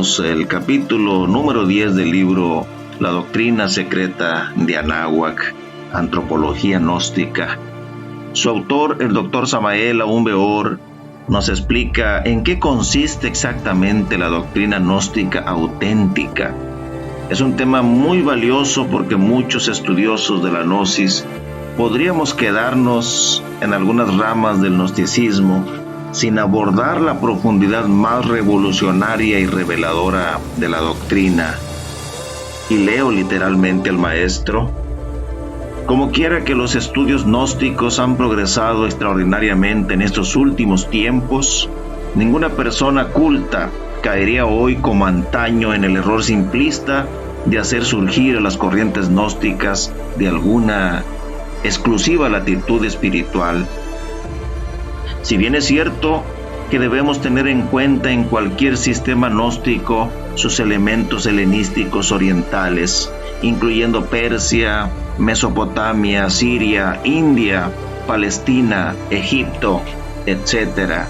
El capítulo número 10 del libro La doctrina secreta de Anáhuac, Antropología Gnóstica. Su autor, el Dr. Samael Aún Weor, nos explica en qué consiste exactamente la doctrina gnóstica auténtica. Es un tema muy valioso porque muchos estudiosos de la gnosis podríamos quedarnos en algunas ramas del gnosticismo sin abordar la profundidad más revolucionaria y reveladora de la doctrina. Y leo literalmente al maestro: como quiera que los estudios gnósticos han progresado extraordinariamente en estos últimos tiempos, ninguna persona culta caería hoy como antaño en el error simplista de hacer surgir a las corrientes gnósticas de alguna exclusiva latitud espiritual. Si bien es cierto que debemos tener en cuenta en cualquier sistema gnóstico sus elementos helenísticos orientales, incluyendo Persia, Mesopotamia, Siria, India, Palestina, Egipto, etc.,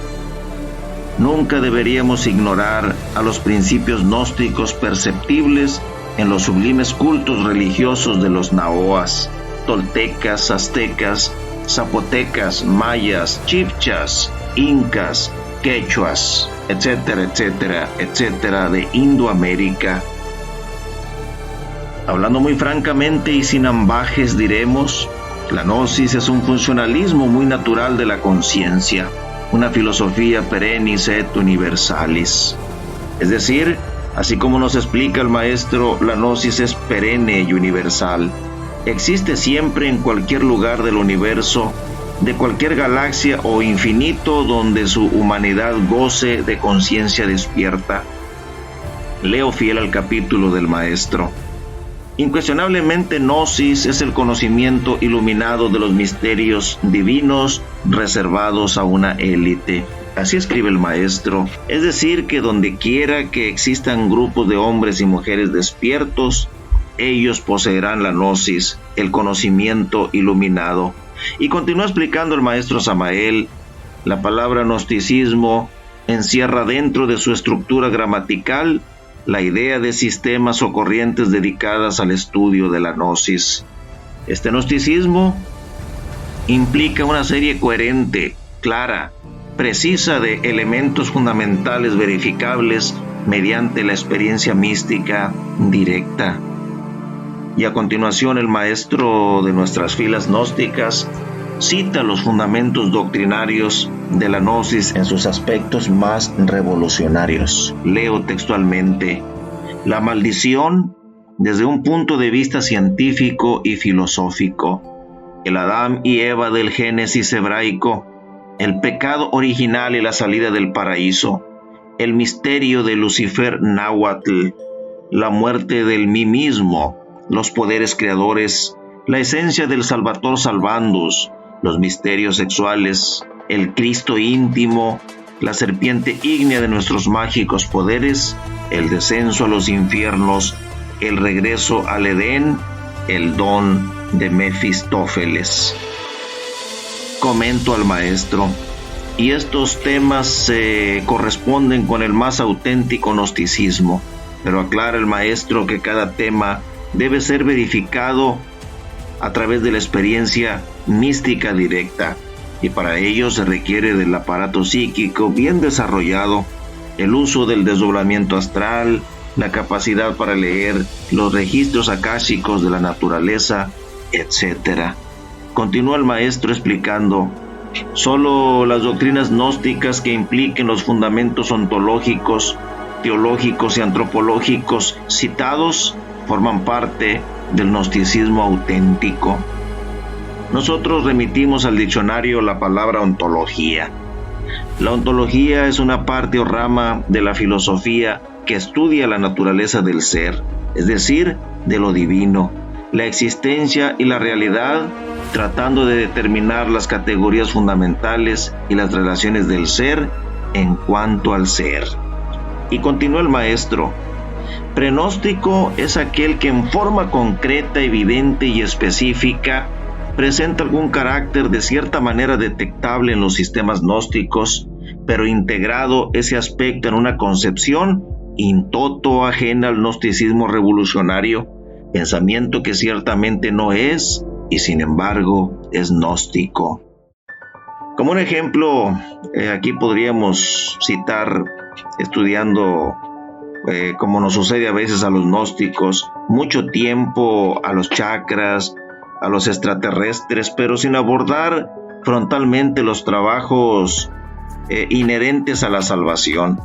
nunca deberíamos ignorar a los principios gnósticos perceptibles en los sublimes cultos religiosos de los nahuas, toltecas, aztecas, zapotecas, mayas, chibchas, incas, quechuas, etcétera, etcétera, etcétera, de Indoamérica. Hablando muy francamente y sin ambajes, diremos: la gnosis es un funcionalismo muy natural de la conciencia, una filosofía perennis et universalis. Es decir, así como nos explica el maestro, la gnosis es perenne y universal. Existe siempre en cualquier lugar del universo, de cualquier galaxia o infinito donde su humanidad goce de conciencia despierta. Leo fiel al capítulo del maestro. Incuestionablemente, gnosis es el conocimiento iluminado de los misterios divinos reservados a una élite. Así escribe el maestro, es decir, que donde quiera que existan grupos de hombres y mujeres despiertos, ellos poseerán la gnosis, el conocimiento iluminado. Y continúa explicando el maestro Samael: la palabra gnosticismo encierra dentro de su estructura gramatical la idea de sistemas o corrientes dedicadas al estudio de la gnosis. Este gnosticismo implica una serie coherente, clara, precisa de elementos fundamentales verificables mediante la experiencia mística directa. Y a continuación el maestro de nuestras filas gnósticas cita los fundamentos doctrinarios de la gnosis en sus aspectos más revolucionarios. Leo textualmente: la maldición desde un punto de vista científico y filosófico, el Adán y Eva del Génesis hebraico, el pecado original y la salida del paraíso, el misterio de Lucifer náhuatl, la muerte del mí mismo, los poderes creadores, la esencia del Salvator Salvandus, los misterios sexuales, el Cristo íntimo, la serpiente ígnea de nuestros mágicos poderes, el descenso a los infiernos, el regreso al Edén, el don de Mefistófeles. Comento al maestro: y estos temas se corresponden con el más auténtico gnosticismo, pero aclara el maestro que cada tema debe ser verificado a través de la experiencia mística directa, y para ello se requiere del aparato psíquico bien desarrollado, el uso del desdoblamiento astral, la capacidad para leer los registros akáshicos de la naturaleza, etc. Continúa el maestro explicando: solo las doctrinas gnósticas que impliquen los fundamentos ontológicos, teológicos y antropológicos citados forman parte del gnosticismo auténtico. Nosotros remitimos al diccionario la palabra ontología. La ontología es una parte o rama de la filosofía que estudia la naturaleza del ser, es decir, de lo divino, la existencia y la realidad, tratando de determinar las categorías fundamentales y las relaciones del ser en cuanto al ser. Y continúa el maestro: prenóstico es aquel que en forma concreta, evidente y específica presenta algún carácter de cierta manera detectable en los sistemas gnósticos, pero integrado ese aspecto en una concepción in toto ajena al gnosticismo revolucionario, pensamiento que ciertamente no es y sin embargo es gnóstico. Como un ejemplo, aquí podríamos citar, estudiando como nos sucede a veces a los gnósticos, mucho tiempo a los chakras, a los extraterrestres, pero sin abordar frontalmente los trabajos inherentes a la salvación.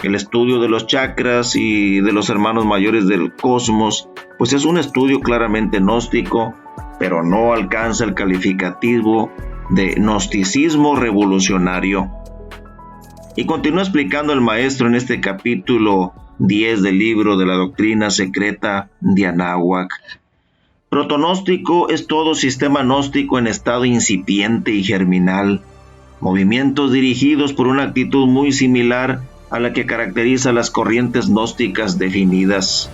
El estudio de los chakras y de los hermanos mayores del cosmos, pues es un estudio claramente gnóstico, pero no alcanza el calificativo de gnosticismo revolucionario. Y continúa explicando el maestro en este capítulo 10 del libro de la doctrina secreta de Anáhuac. Protonóstico es todo sistema gnóstico en estado incipiente y germinal, movimientos dirigidos por una actitud muy similar a la que caracteriza las corrientes gnósticas definidas.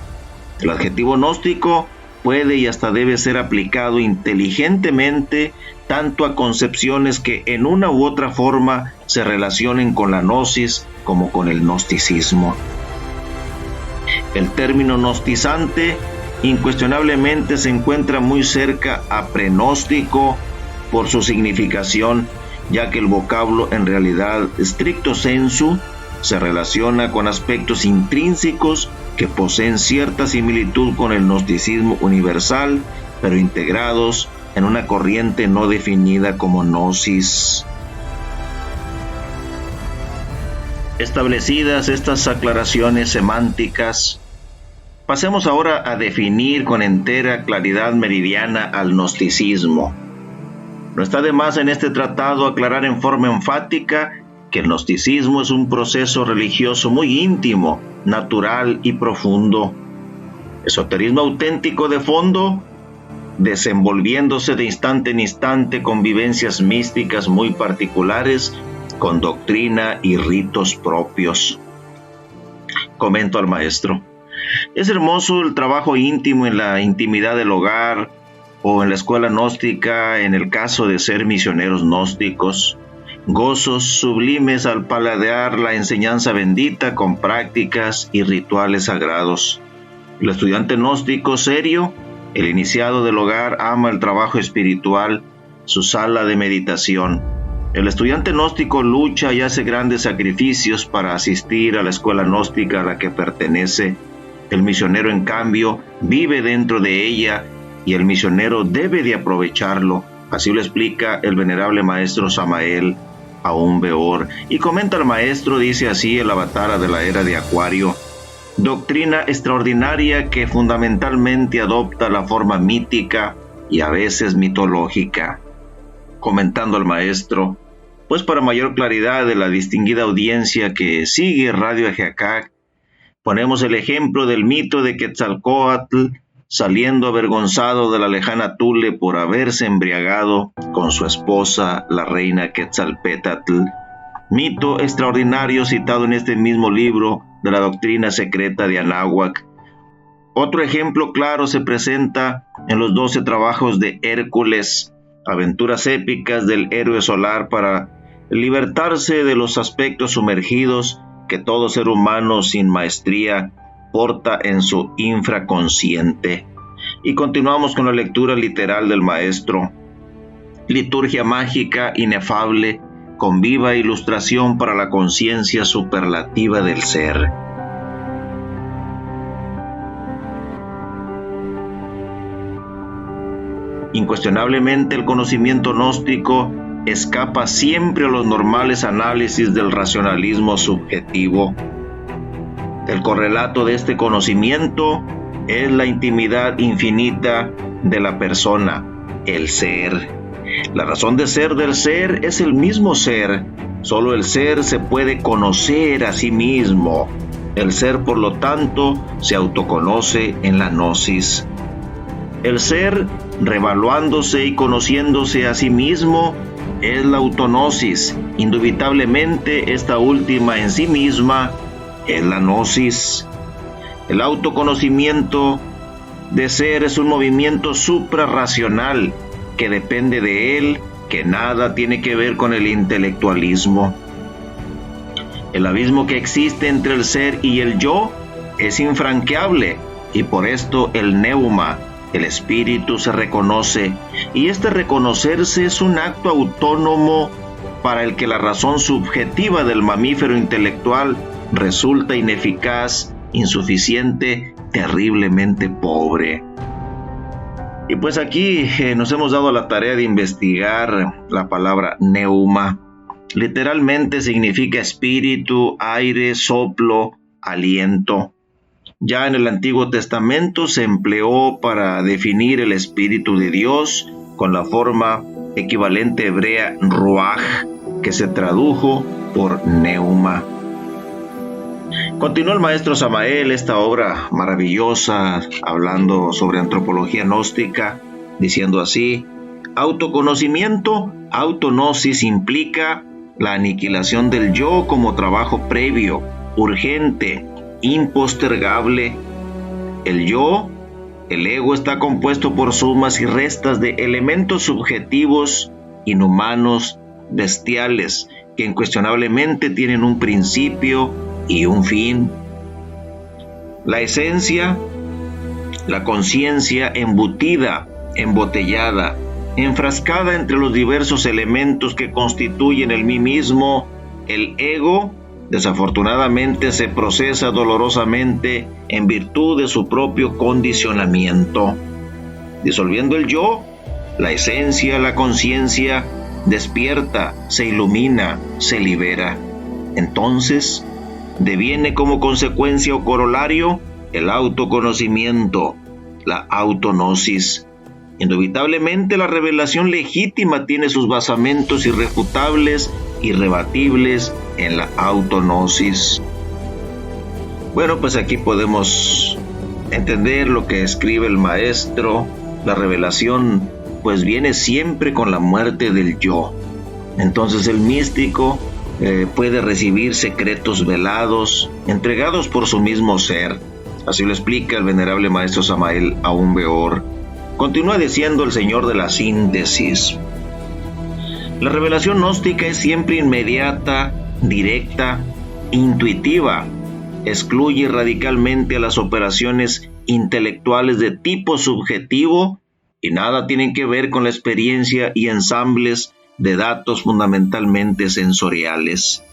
El adjetivo gnóstico puede y hasta debe ser aplicado inteligentemente tanto a concepciones que en una u otra forma se relacionen con la gnosis como con el gnosticismo. El término gnostizante incuestionablemente se encuentra muy cerca a prenóstico por su significación, ya que el vocablo en realidad stricto sensu se relaciona con aspectos intrínsecos que poseen cierta similitud con el gnosticismo universal, pero integrados en una corriente no definida como gnosis. Establecidas estas aclaraciones semánticas, pasemos ahora a definir con entera claridad meridiana al gnosticismo. No está de más en este tratado aclarar en forma enfática que el gnosticismo es un proceso religioso muy íntimo, natural y profundo. Esoterismo auténtico de fondo, desenvolviéndose de instante en instante con vivencias místicas muy particulares, con doctrina y ritos propios. Comento al maestro. Es hermoso el trabajo íntimo en la intimidad del hogar o en la escuela gnóstica en el caso de ser misioneros gnósticos. Gozos sublimes al paladear la enseñanza bendita con prácticas y rituales sagrados. El estudiante gnóstico serio, el iniciado del hogar, ama el trabajo espiritual, su sala de meditación. El estudiante gnóstico lucha y hace grandes sacrificios para asistir a la escuela gnóstica a la que pertenece. El misionero, en cambio, vive dentro de ella y el misionero debe de aprovecharlo. Así lo explica el venerable maestro Samael Aún Beor. Y comenta el maestro, dice así el Avatara de la era de Acuario: doctrina extraordinaria que fundamentalmente adopta la forma mítica y a veces mitológica. Comentando al maestro, pues para mayor claridad de la distinguida audiencia que sigue Radio Ejeacac, ponemos el ejemplo del mito de Quetzalcóatl saliendo avergonzado de la lejana Tule por haberse embriagado con su esposa, la reina Quetzalpétatl. Mito extraordinario citado en este mismo libro de la doctrina secreta de Anáhuac. Otro ejemplo claro se presenta en los 12 trabajos de Hércules, aventuras épicas del héroe solar para libertarse de los aspectos sumergidos que todo ser humano sin maestría porta en su infraconsciente. Y continuamos con la lectura literal del maestro. Liturgia mágica inefable, con viva ilustración para la conciencia superlativa del ser. Incuestionablemente el conocimiento gnóstico escapa siempre a los normales análisis del racionalismo subjetivo. El correlato de este conocimiento es la intimidad infinita de la persona, el ser. La razón de ser del ser es el mismo ser. Solo el ser se puede conocer a sí mismo. El ser, por lo tanto, se autoconoce en la gnosis. El ser, revaluándose y conociéndose a sí mismo, es la autognosis. Indubitablemente, esta última en sí misma es la gnosis. El autoconocimiento de ser es un movimiento suprarracional que depende de él, que nada tiene que ver con el intelectualismo. El abismo que existe entre el ser y el yo es infranqueable y por esto el neuma, el espíritu, se reconoce, y este reconocerse es un acto autónomo para el que la razón subjetiva del mamífero intelectual resulta ineficaz, insuficiente, terriblemente pobre. Y pues aquí nos hemos dado la tarea de investigar la palabra neuma. Literalmente significa espíritu, aire, soplo, aliento. Ya en el Antiguo Testamento se empleó para definir el Espíritu de Dios con la forma equivalente hebrea ruaj, que se tradujo por neuma. Continuó el maestro Samael esta obra maravillosa, hablando sobre antropología gnóstica, diciendo así: autoconocimiento, autognosis, implica la aniquilación del yo como trabajo previo, urgente, impostergable. El yo, el ego, está compuesto por sumas y restas de elementos subjetivos, inhumanos, bestiales, que incuestionablemente tienen un principio y un fin. La esencia, la conciencia embutida, embotellada, enfrascada entre los diversos elementos que constituyen el mí mismo, el ego, desafortunadamente se procesa dolorosamente en virtud de su propio condicionamiento. Disolviendo el yo, la esencia, la conciencia, despierta, se ilumina, se libera. Entonces, deviene como consecuencia o corolario el autoconocimiento, la autognosis. Indubitablemente la revelación legítima tiene sus basamentos irrefutables, irrebatibles en la autognosis. Bueno, pues aquí podemos entender lo que escribe el maestro. La revelación pues viene siempre con la muerte del yo. Entonces el místico puede recibir secretos velados, entregados por su mismo ser. Así lo explica el venerable maestro Samael Aún Weor. Continúa diciendo el señor de la síntesis: la revelación gnóstica es siempre inmediata, directa, intuitiva. Excluye radicalmente a las operaciones intelectuales de tipo subjetivo y nada tienen que ver con la experiencia y ensambles de datos fundamentalmente sensoriales.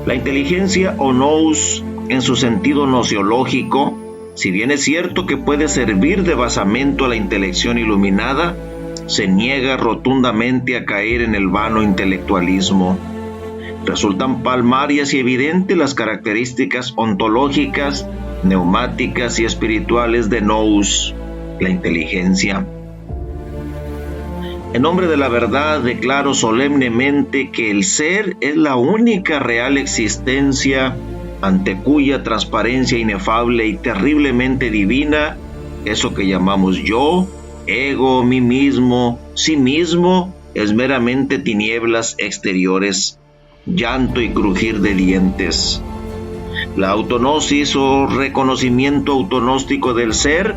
La inteligencia o nous, en su sentido nociológico, si bien es cierto que puede servir de basamento a la intelección iluminada, se niega rotundamente a caer en el vano intelectualismo. Resultan palmarias y evidentes las características ontológicas, neumáticas y espirituales de nous, la inteligencia. En nombre de la verdad declaro solemnemente que el ser es la única real existencia ante cuya transparencia inefable y terriblemente divina, eso que llamamos yo, ego, mí mismo, sí mismo, es meramente tinieblas exteriores, llanto y crujir de dientes. La autognosis o reconocimiento autognóstico del ser,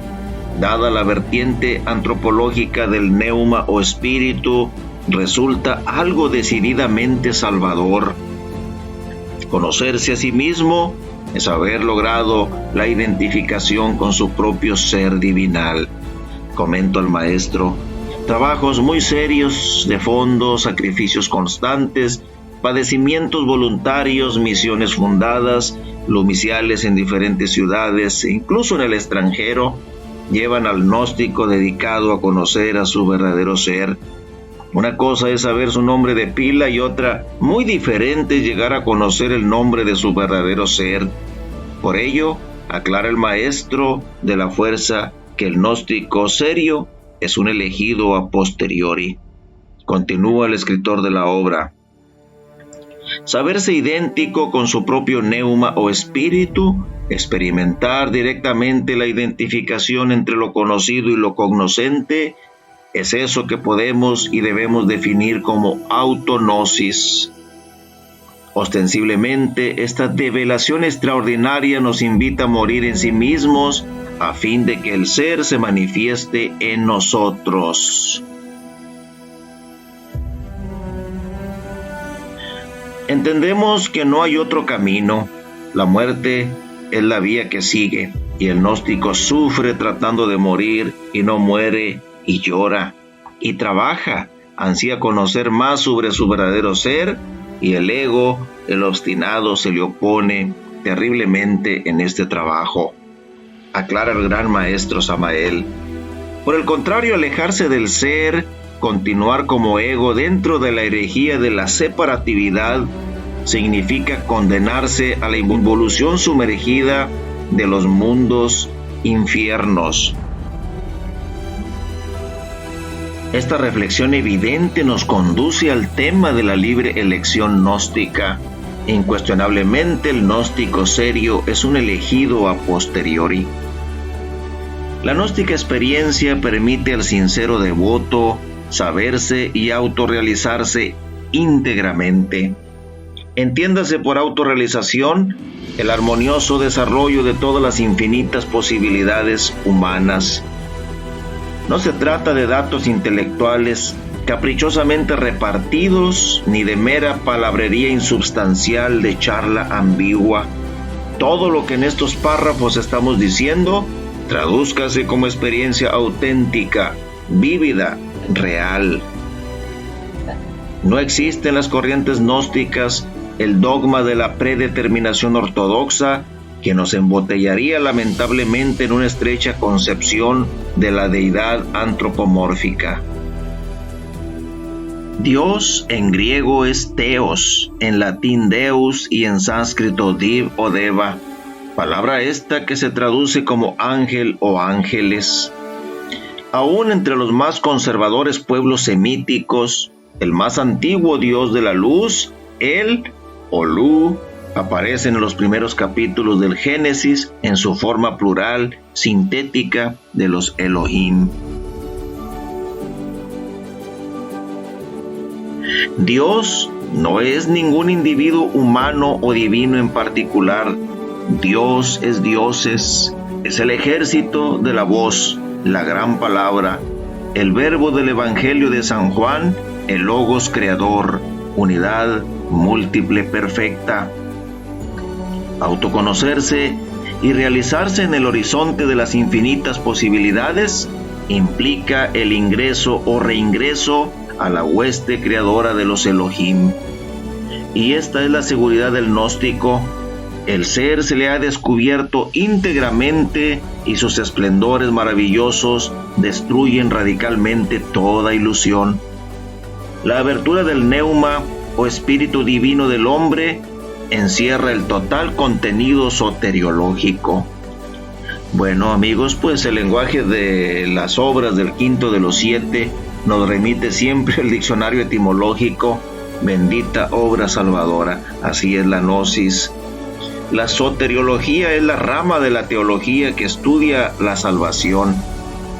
dada la vertiente antropológica del neuma o espíritu, resulta algo decididamente salvador. Conocerse a sí mismo es haber logrado la identificación con su propio ser divinal. Comento al maestro: trabajos muy serios, de fondo, sacrificios constantes, padecimientos voluntarios, misiones fundadas, lumiciales en diferentes ciudades, incluso en el extranjero, llevan al gnóstico dedicado a conocer a su verdadero ser. Una cosa es saber su nombre de pila y otra, muy diferente, es llegar a conocer el nombre de su verdadero ser. Por ello, aclara el maestro de la fuerza que el gnóstico serio es un elegido a posteriori. Continúa el escritor de la obra: saberse idéntico con su propio neuma o espíritu, experimentar directamente la identificación entre lo conocido y lo cognoscente, es eso que podemos y debemos definir como autognosis. Ostensiblemente, esta develación extraordinaria nos invita a morir en sí mismos a fin de que el ser se manifieste en nosotros. Entendemos que no hay otro camino. La muerte es la vía que sigue, y el gnóstico sufre tratando de morir y no muere, y llora y trabaja, ansía conocer más sobre su verdadero ser, y el ego, el obstinado, se le opone terriblemente en este trabajo. Aclara el gran maestro Samael. Por el contrario, alejarse del ser, continuar como ego dentro de la herejía de la separatividad, significa condenarse a la involución sumergida de los mundos infiernos. Esta reflexión evidente nos conduce al tema de la libre elección gnóstica. Incuestionablemente, el gnóstico serio es un elegido a posteriori. La gnóstica experiencia permite al sincero devoto saberse y autorrealizarse íntegramente. Entiéndase por autorrealización el armonioso desarrollo de todas las infinitas posibilidades humanas. No se trata de datos intelectuales caprichosamente repartidos, ni de mera palabrería insubstancial de charla ambigua. Todo lo que en estos párrafos estamos diciendo, tradúzcase como experiencia auténtica, vívida, real. No existe en las corrientes gnósticas el dogma de la predeterminación ortodoxa que nos embotellaría lamentablemente en una estrecha concepción de la deidad antropomórfica. Dios en griego es Theos, en latín Deus y en sánscrito Div o Deva, palabra esta que se traduce como ángel o ángeles. Aún entre los más conservadores pueblos semíticos, el más antiguo dios de la luz, El o Lu, aparece en los primeros capítulos del Génesis en su forma plural sintética de los Elohim. Dios no es ningún individuo humano o divino en particular. Dios es dioses, es el ejército de la voz, la gran palabra, el verbo del Evangelio de San Juan, el Logos creador, unidad múltiple perfecta. Autoconocerse y realizarse en el horizonte de las infinitas posibilidades implica el ingreso o reingreso a la hueste creadora de los Elohim. Y esta es la seguridad del gnóstico. El ser se le ha descubierto íntegramente y sus esplendores maravillosos destruyen radicalmente toda ilusión. La abertura del neuma o espíritu divino del hombre encierra el total contenido soteriológico. Bueno, amigos, pues el lenguaje de las obras del quinto de los 7 nos remite siempre el diccionario etimológico, bendita obra salvadora. Así es la gnosis. La soteriología es la rama de la teología que estudia la salvación,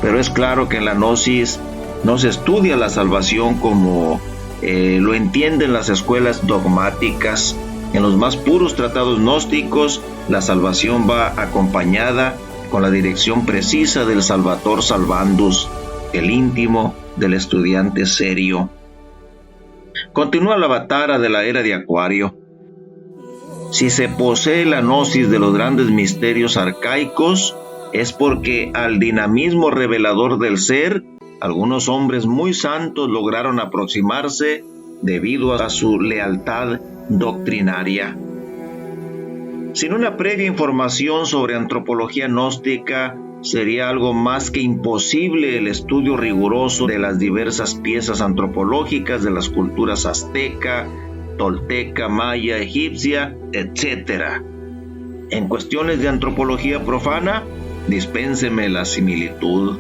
pero es claro que en la gnosis no se estudia la salvación como lo entienden las escuelas dogmáticas. En los más puros tratados gnósticos, la salvación va acompañada con la dirección precisa del Salvator Salvandus, el íntimo del estudiante serio. Continúa la batalla de la era de Acuario. Si se posee la gnosis de los grandes misterios arcaicos, es porque al dinamismo revelador del ser, algunos hombres muy santos lograron aproximarse debido a su lealtad doctrinaria. Sin una previa información sobre antropología gnóstica, sería algo más que imposible el estudio riguroso de las diversas piezas antropológicas de las culturas azteca, tolteca, maya, egipcia, etc. En cuestiones de antropología profana, dispénseme la similitud.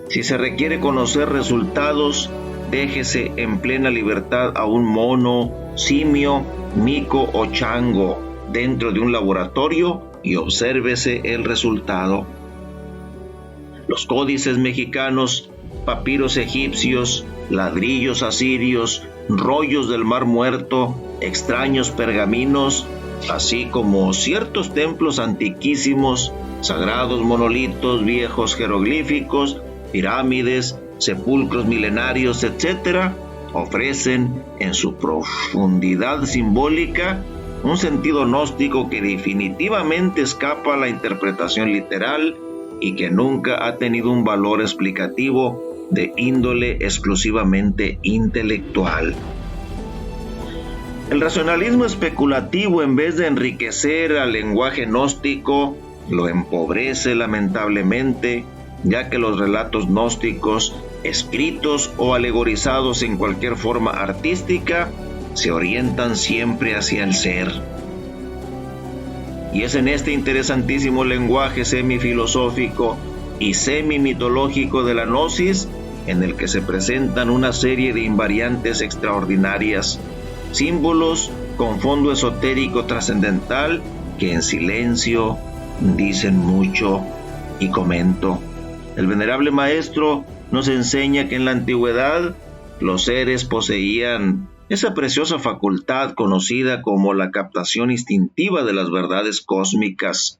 Si se requiere conocer resultados, déjese en plena libertad a un mono, simio, mico o chango dentro de un laboratorio y obsérvese el resultado. Los códices mexicanos, papiros egipcios, ladrillos asirios, rollos del Mar Muerto, extraños pergaminos, así como ciertos templos antiquísimos, sagrados monolitos, viejos jeroglíficos, pirámides, sepulcros milenarios, etc., ofrecen en su profundidad simbólica un sentido gnóstico que definitivamente escapa a la interpretación literal y que nunca ha tenido un valor explicativo de índole exclusivamente intelectual. El racionalismo especulativo, en vez de enriquecer al lenguaje gnóstico, lo empobrece lamentablemente, ya que los relatos gnósticos, escritos o alegorizados en cualquier forma artística, se orientan siempre hacia el ser. Y es en este interesantísimo lenguaje semifilosófico y semi-mitológico de la gnosis en el que se presentan una serie de invariantes extraordinarias, símbolos con fondo esotérico trascendental que en silencio dicen mucho. Y comento, el venerable maestro nos enseña que en la antigüedad los seres poseían esa preciosa facultad conocida como la captación instintiva de las verdades cósmicas.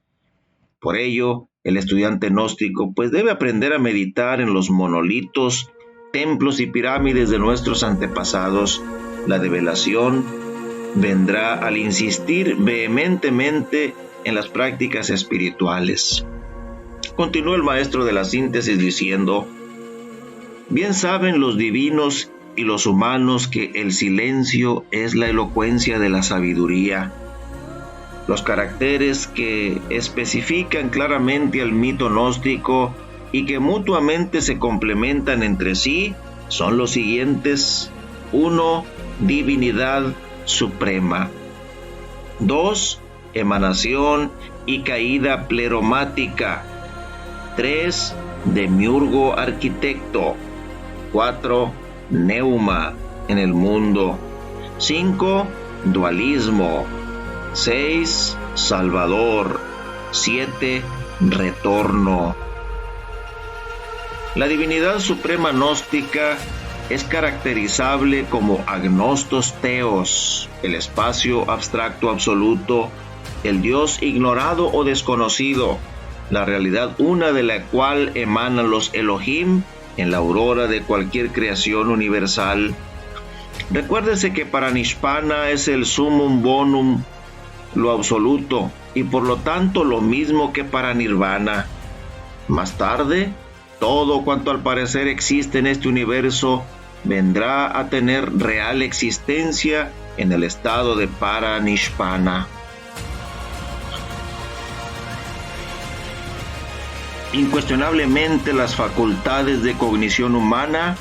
Por ello, el estudiante gnóstico pues debe aprender a meditar en los monolitos, templos y pirámides de nuestros antepasados. La develación vendrá al insistir vehementemente en las prácticas espirituales. Continúa el maestro de la síntesis diciendo: bien saben los divinos y los humanos que el silencio es la elocuencia de la sabiduría. Los caracteres que especifican claramente al mito gnóstico y que mutuamente se complementan entre sí son los siguientes: 1. Divinidad suprema. 2. Emanación y caída pleromática. 3. Demiurgo arquitecto. 4. Neuma en el mundo. 5. Dualismo. 6. Salvador. 7. Retorno. La divinidad suprema gnóstica es caracterizable como agnostos theos, el espacio abstracto absoluto, el Dios ignorado o desconocido, la realidad una de la cual emanan los Elohim en la aurora de cualquier creación universal. Recuérdese que para Nishpana es el sumum bonum, lo absoluto, y por lo tanto lo mismo que para Nirvana. Más tarde, todo cuanto al parecer existe en este universo vendrá a tener real existencia en el estado de Paranishpana. Incuestionablemente las facultades de cognición humana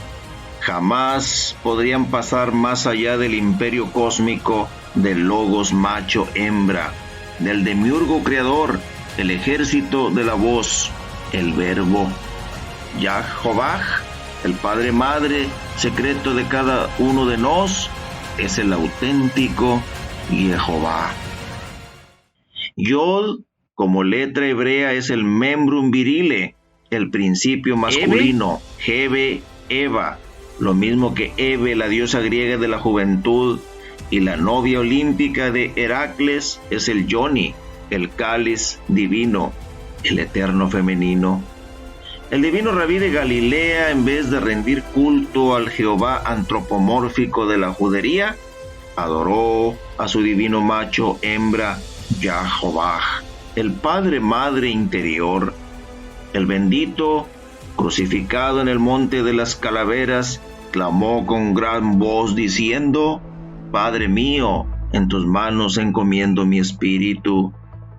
jamás podrían pasar más allá del imperio cósmico del logos macho-hembra, del demiurgo creador, el ejército de la voz, el verbo. Yah-Jehová, el Padre-Madre secreto de cada uno de nos, es el auténtico Jehová. Yod, como letra hebrea, es el membrum virile, el principio masculino. Hebe, Eva, lo mismo que Hebe, la diosa griega de la juventud, y la novia olímpica de Heracles es el Yoni, el cáliz divino, el eterno femenino. El divino Rabí de Galilea, en vez de rendir culto al Jehová antropomórfico de la judería, adoró a su divino macho hembra, Yah-Jehová, el Padre-Madre interior. El bendito, crucificado en el monte de las calaveras, clamó con gran voz diciendo: Padre mío, en tus manos encomiendo mi espíritu.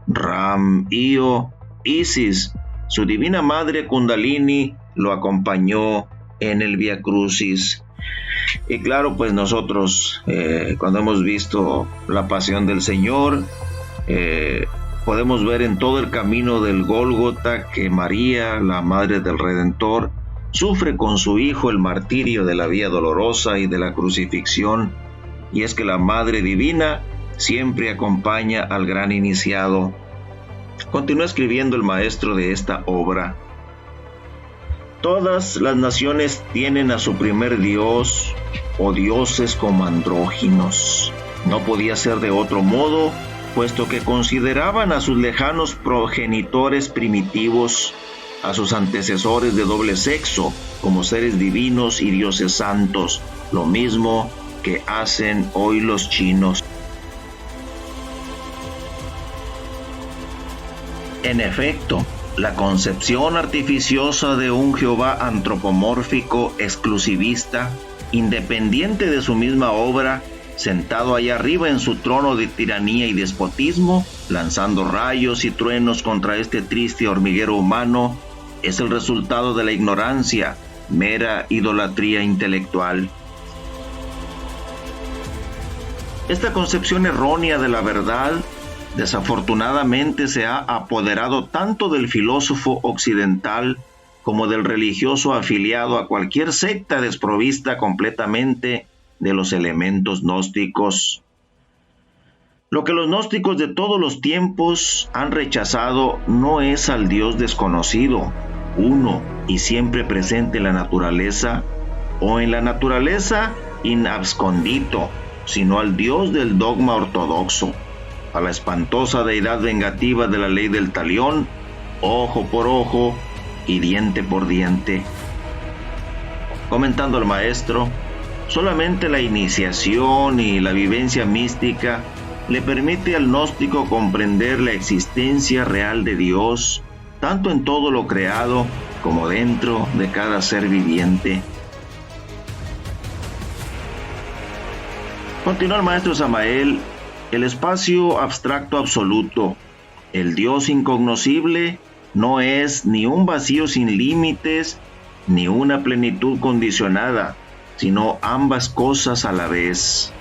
Ram, Io, Isis, su divina madre Kundalini, lo acompañó en el Vía Crucis. Y claro, pues nosotros, cuando hemos visto la pasión del Señor, podemos ver en todo el camino del Gólgota que María, la madre del Redentor, sufre con su hijo el martirio de la vía dolorosa y de la crucifixión. Y es que la Madre Divina siempre acompaña al gran iniciado. Continúa escribiendo el maestro de esta obra: todas las naciones tienen a su primer dios o dioses como andróginos. No podía ser de otro modo, puesto que consideraban a sus lejanos progenitores primitivos, a sus antecesores de doble sexo, como seres divinos y dioses santos, lo mismo que hacen hoy los chinos. En efecto, la concepción artificiosa de un Jehová antropomórfico, exclusivista, independiente de su misma obra, sentado allá arriba en su trono de tiranía y despotismo, lanzando rayos y truenos contra este triste hormiguero humano, es el resultado de la ignorancia, mera idolatría intelectual. Esta concepción errónea de la verdad, desafortunadamente se ha apoderado tanto del filósofo occidental como del religioso afiliado a cualquier secta desprovista completamente de los elementos gnósticos. Lo que los gnósticos de todos los tiempos han rechazado no es al Dios desconocido, uno y siempre presente en la naturaleza, o en la naturaleza in abscondito, sino al Dios del dogma ortodoxo, a la espantosa deidad vengativa de la ley del talión, ojo por ojo y diente por diente. Comentando al maestro, solamente la iniciación y la vivencia mística le permite al gnóstico comprender la existencia real de Dios, tanto en todo lo creado como dentro de cada ser viviente. Continúa el maestro Samael: el espacio abstracto absoluto, el Dios incognoscible, no es ni un vacío sin límites, ni una plenitud condicionada, sino ambas cosas a la vez.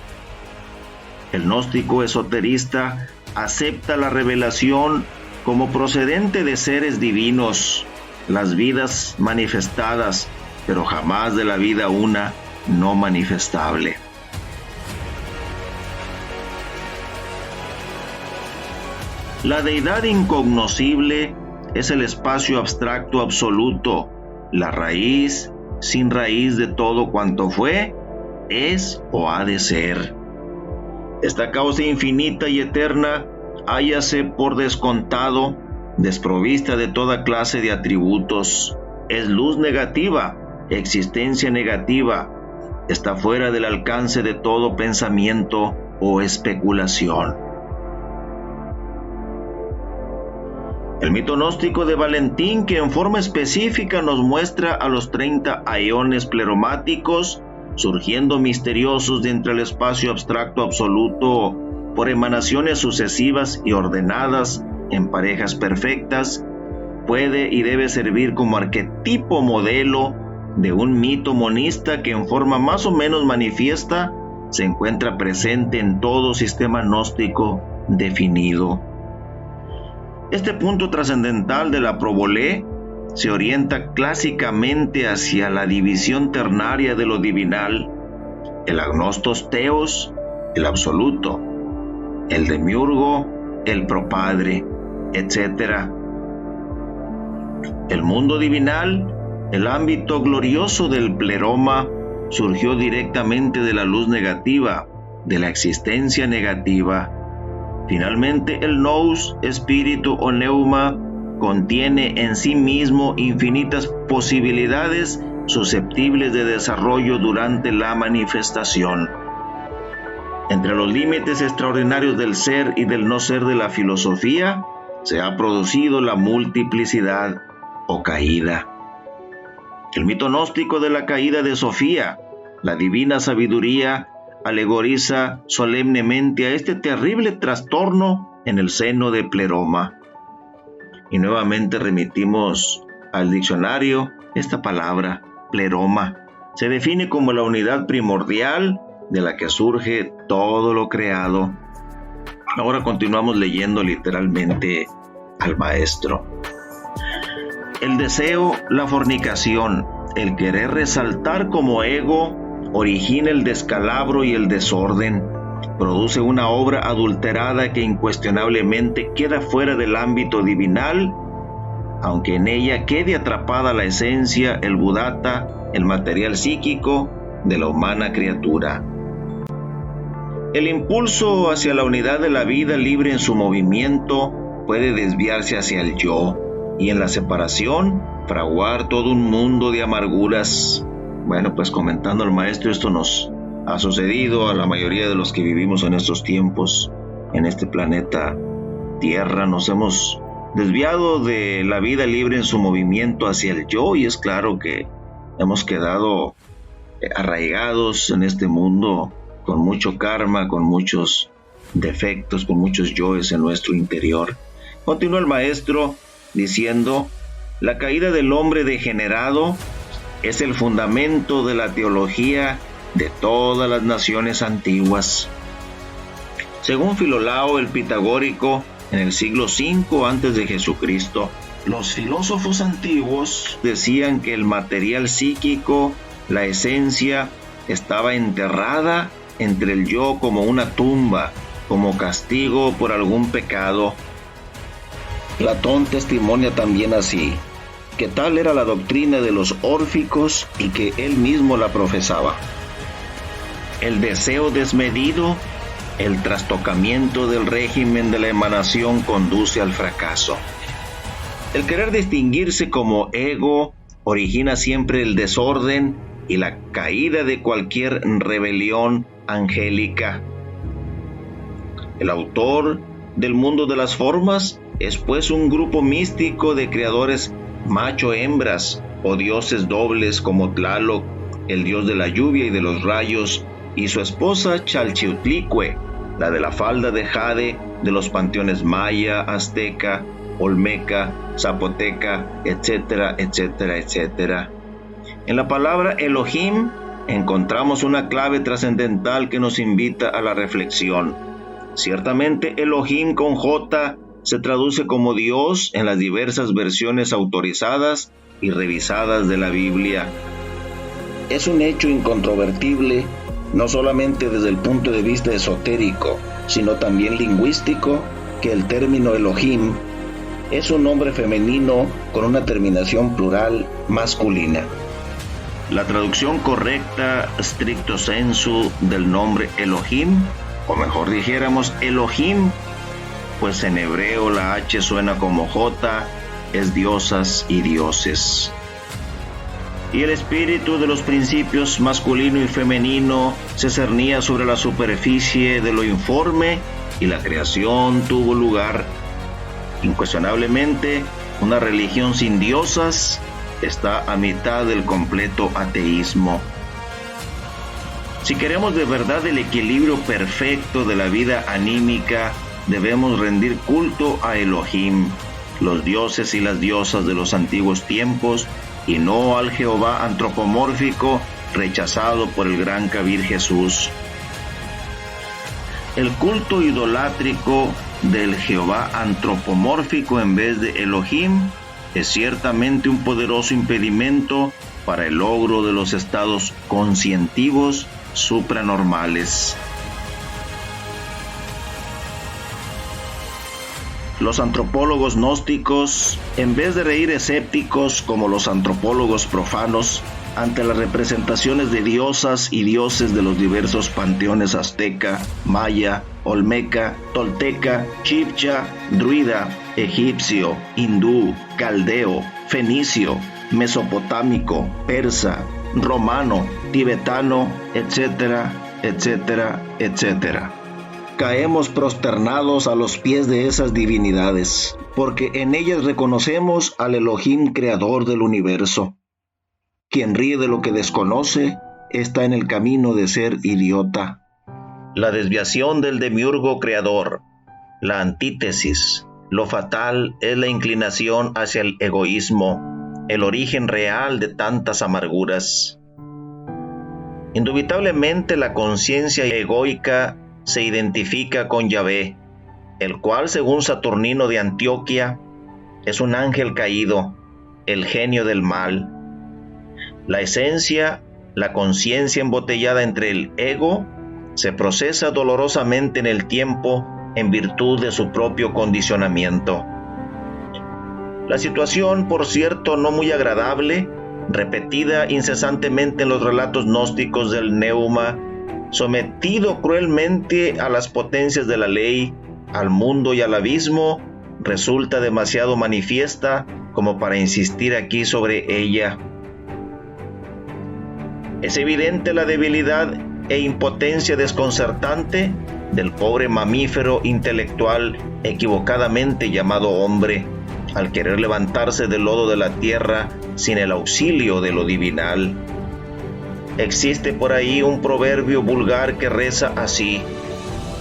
El gnóstico esoterista acepta la revelación como procedente de seres divinos, las vidas manifestadas, pero jamás de la vida una no manifestable. La deidad incognoscible es el espacio abstracto absoluto, la raíz sin raíz de todo cuanto fue, es o ha de ser. Esta causa infinita y eterna hállase por descontado, desprovista de toda clase de atributos, es luz negativa, existencia negativa, está fuera del alcance de todo pensamiento o especulación. El mito gnóstico de Valentín, que en forma específica nos muestra a los 30 aeones pleromáticos surgiendo misteriosos de entre el espacio abstracto absoluto por emanaciones sucesivas y ordenadas en parejas perfectas, puede y debe servir como arquetipo modelo de un mito monista que en forma más o menos manifiesta se encuentra presente en todo sistema gnóstico definido. Este punto trascendental de la probolé se orienta clásicamente hacia la división ternaria de lo divinal, el agnostos theos, el absoluto, el demiurgo, el propadre, etc. El mundo divinal, el ámbito glorioso del pleroma, surgió directamente de la luz negativa, de la existencia negativa. Finalmente, el nous, espíritu o neuma, contiene en sí mismo infinitas posibilidades susceptibles de desarrollo durante la manifestación. Entre los límites extraordinarios del ser y del no ser de la filosofía, se ha producido la multiplicidad o caída. El mito gnóstico de la caída de Sofía, la divina sabiduría, alegoriza solemnemente a este terrible trastorno en el seno de pleroma. Y nuevamente remitimos al diccionario esta palabra, pleroma. Se define como la unidad primordial de la que surge todo lo creado. Ahora continuamos leyendo literalmente al maestro. El deseo, la fornicación, el querer resaltar como ego, origina el descalabro y el desorden, produce una obra adulterada que incuestionablemente queda fuera del ámbito divinal, aunque en ella quede atrapada la esencia, el buddhata, el material psíquico de la humana criatura. El impulso hacia la unidad de la vida libre en su movimiento puede desviarse hacia el yo, y en la separación fraguar todo un mundo de amarguras. Bueno, pues comentando al maestro, esto nos ha sucedido a la mayoría de los que vivimos en estos tiempos, en este planeta Tierra. Nos hemos desviado de la vida libre en su movimiento hacia el yo, y es claro que hemos quedado arraigados en este mundo con mucho karma, con muchos defectos, con muchos yoes en nuestro interior. Continúa el maestro diciendo: la caída del hombre degenerado es el fundamento de la teología de todas las naciones antiguas. Según Filolao el Pitagórico, en el siglo V antes de Jesucristo, los filósofos antiguos decían que el material psíquico, la esencia, estaba enterrada entre el yo como una tumba, como castigo por algún pecado. Platón testimonia también así, que tal era la doctrina de los órficos y que él mismo la profesaba. El deseo desmedido, el trastocamiento del régimen de la emanación conduce al fracaso. El querer distinguirse como ego origina siempre el desorden y la caída de cualquier rebelión angélica. El autor del mundo de las formas es pues un grupo místico de creadores macho-hembras o dioses dobles como Tlaloc, el dios de la lluvia y de los rayos, y su esposa Chalchiutlicue, la de la falda de jade de los panteones maya, azteca, olmeca, zapoteca, etcétera, etcétera, etcétera. En la palabra Elohim encontramos una clave trascendental que nos invita a la reflexión. Ciertamente Elohim con J se traduce como Dios en las diversas versiones autorizadas y revisadas de la Biblia. Es un hecho incontrovertible, no solamente desde el punto de vista esotérico, sino también lingüístico, que el término Elohim es un nombre femenino con una terminación plural masculina. La traducción correcta, stricto sensu, del nombre Elohim, o mejor dijéramos Elohim, pues en hebreo la H suena como J, es diosas y dioses. Y el espíritu de los principios masculino y femenino se cernía sobre la superficie de lo informe y la creación tuvo lugar. Incuestionablemente, una religión sin diosas está a mitad del completo ateísmo. Si queremos de verdad el equilibrio perfecto de la vida anímica, debemos rendir culto a Elohim, los dioses y las diosas de los antiguos tiempos, y no al Jehová antropomórfico rechazado por el gran Kabir Jesús. El culto idolátrico del Jehová antropomórfico en vez de Elohim es ciertamente un poderoso impedimento para el logro de los estados conscientivos supranormales. Los antropólogos gnósticos, en vez de reír escépticos como los antropólogos profanos ante las representaciones de diosas y dioses de los diversos panteones azteca, maya, olmeca, tolteca, chibcha, druida, egipcio, hindú, caldeo, fenicio, mesopotámico, persa, romano, tibetano, etcétera, etcétera, etcétera. Caemos prosternados a los pies de esas divinidades, porque en ellas reconocemos al Elohim creador del universo. Quien ríe de lo que desconoce está en el camino de ser idiota. La desviación del demiurgo creador, la antítesis, lo fatal es la inclinación hacia el egoísmo, el origen real de tantas amarguras. Indubitablemente la conciencia egoica se identifica con Yahvé, el cual, según Saturnino de Antioquia, es un ángel caído, el genio del mal. La esencia, la conciencia embotellada entre el ego, se procesa dolorosamente en el tiempo en virtud de su propio condicionamiento. La situación, por cierto, no muy agradable, repetida incesantemente en los relatos gnósticos del Neuma, sometido cruelmente a las potencias de la ley, al mundo y al abismo, resulta demasiado manifiesta como para insistir aquí sobre ella. Es evidente la debilidad e impotencia desconcertante del pobre mamífero intelectual equivocadamente llamado hombre, al querer levantarse del lodo de la tierra sin el auxilio de lo divinal. Existe por ahí un proverbio vulgar que reza así: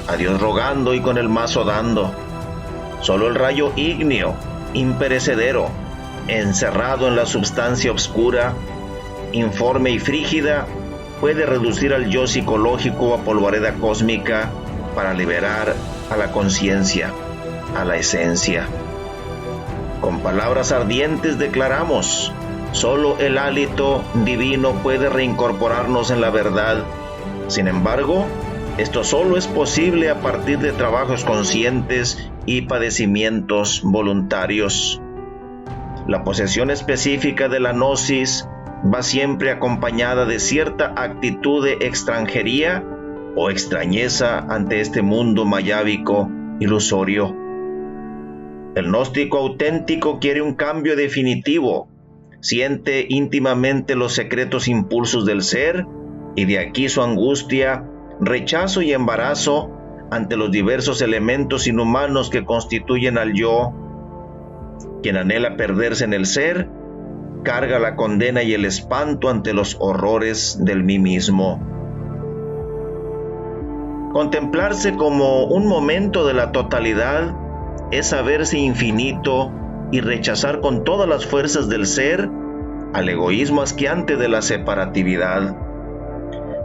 a Dios rogando y con el mazo dando. Solo el rayo ígneo, imperecedero, encerrado en la substancia obscura, informe y frígida, puede reducir al yo psicológico a polvareda cósmica para liberar a la conciencia, a la esencia. Con palabras ardientes declaramos: solo el hálito divino puede reincorporarnos en la verdad. Sin embargo, esto solo es posible a partir de trabajos conscientes y padecimientos voluntarios. La posesión específica de la gnosis va siempre acompañada de cierta actitud de extranjería o extrañeza ante este mundo mayábico ilusorio. El gnóstico auténtico quiere un cambio definitivo, siente íntimamente los secretos impulsos del ser, y de aquí su angustia, rechazo y embarazo ante los diversos elementos inhumanos que constituyen al yo. Quien anhela perderse en el ser, carga la condena y el espanto ante los horrores del mí mismo. Contemplarse como un momento de la totalidad es saberse infinito y rechazar con todas las fuerzas del ser al egoísmo asqueante de la separatividad.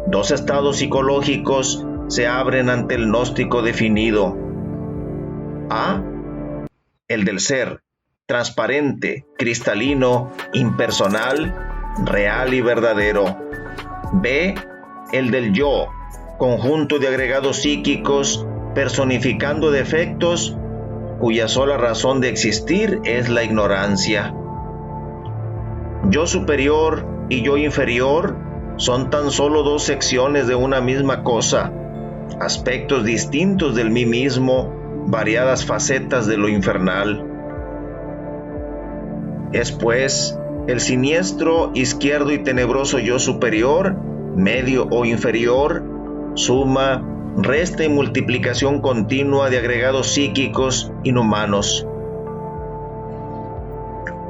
Dos estados psicológicos se abren ante el gnóstico definido. A. El del ser, transparente, cristalino, impersonal, real y verdadero. B. El del yo, conjunto de agregados psíquicos, personificando defectos, cuya sola razón de existir es la ignorancia. Yo superior y yo inferior son tan solo dos secciones de una misma cosa, aspectos distintos del mí mismo, variadas facetas de lo infernal. Es pues el siniestro, izquierdo y tenebroso yo superior, medio o inferior, suma, resta y multiplicación continua de agregados psíquicos inhumanos.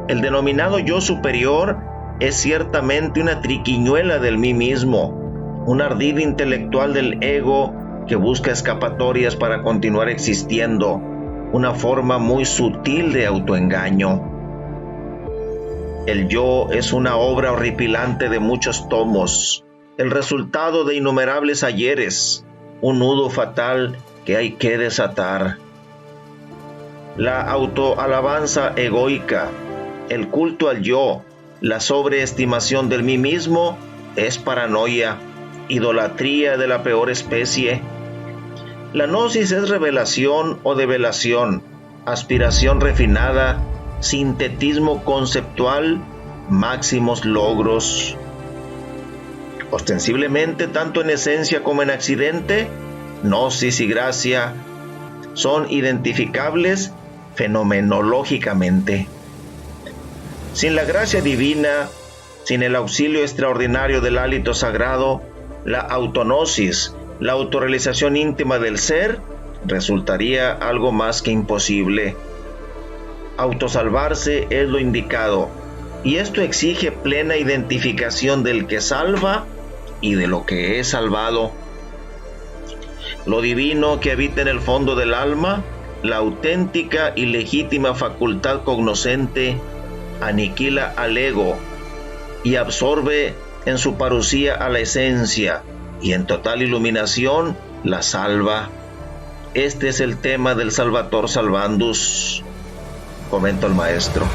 El denominado yo superior es ciertamente una triquiñuela del mí mismo, un ardid intelectual del ego que busca escapatorias para continuar existiendo, una forma muy sutil de autoengaño. El yo es una obra horripilante de muchos tomos, el resultado de innumerables ayeres, un nudo fatal que hay que desatar. La autoalabanza egoica, el culto al yo, la sobreestimación del mí mismo es paranoia, idolatría de la peor especie. La gnosis es revelación o develación, aspiración refinada, sintetismo conceptual, máximos logros. Ostensiblemente, tanto en esencia como en accidente, gnosis y gracia son identificables fenomenológicamente. Sin la gracia divina, sin el auxilio extraordinario del hálito sagrado, la autognosis, la autorrealización íntima del ser, resultaría algo más que imposible. Autosalvarse es lo indicado, y esto exige plena identificación del que salva y de lo que es salvado. Lo divino que habita en el fondo del alma, la auténtica y legítima facultad cognoscente, aniquila al ego y absorbe en su parucía a la esencia, y en total iluminación la salva. Este es el tema del Salvator Salvandus, comenta el maestro,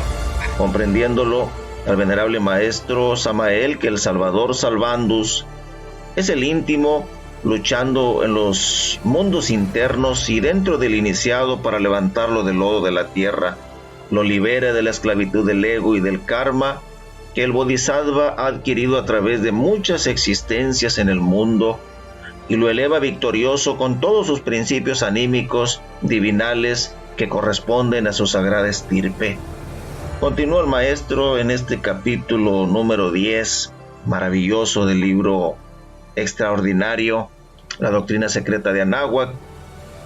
comprendiéndolo al venerable maestro Samael que el Salvador Salvandus es el íntimo luchando en los mundos internos y dentro del iniciado para levantarlo del lodo de la tierra, lo libera de la esclavitud del ego y del karma que el Bodhisattva ha adquirido a través de muchas existencias en el mundo, y lo eleva victorioso con todos sus principios anímicos divinales que corresponden a su sagrada estirpe. Continúa el maestro en este capítulo número 10, maravilloso del libro extraordinario, La Doctrina Secreta de Anáhuac,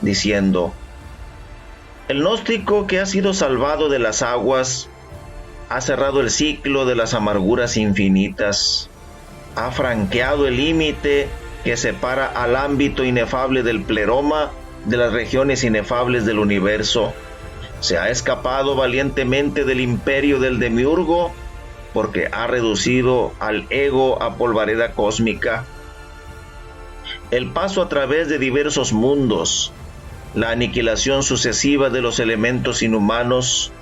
diciendo: El gnóstico que ha sido salvado de las aguas ha cerrado el ciclo de las amarguras infinitas, ha franqueado el límite que separa al ámbito inefable del pleroma de las regiones inefables del universo. Se ha escapado valientemente del imperio del demiurgo porque ha reducido al ego a polvareda cósmica. El paso a través de diversos mundos, la aniquilación sucesiva de los elementos inhumanos,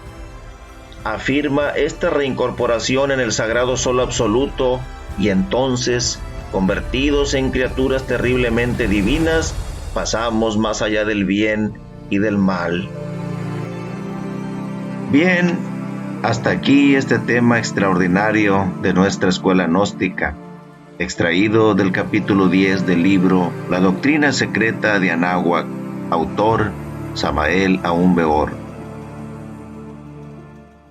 afirma esta reincorporación en el sagrado sol absoluto y entonces, convertidos en criaturas terriblemente divinas, pasamos más allá del bien y del mal. Bien, hasta aquí este tema extraordinario de nuestra escuela gnóstica, extraído del capítulo 10 del libro La doctrina secreta de Anáhuac, autor Samael Aún Weor.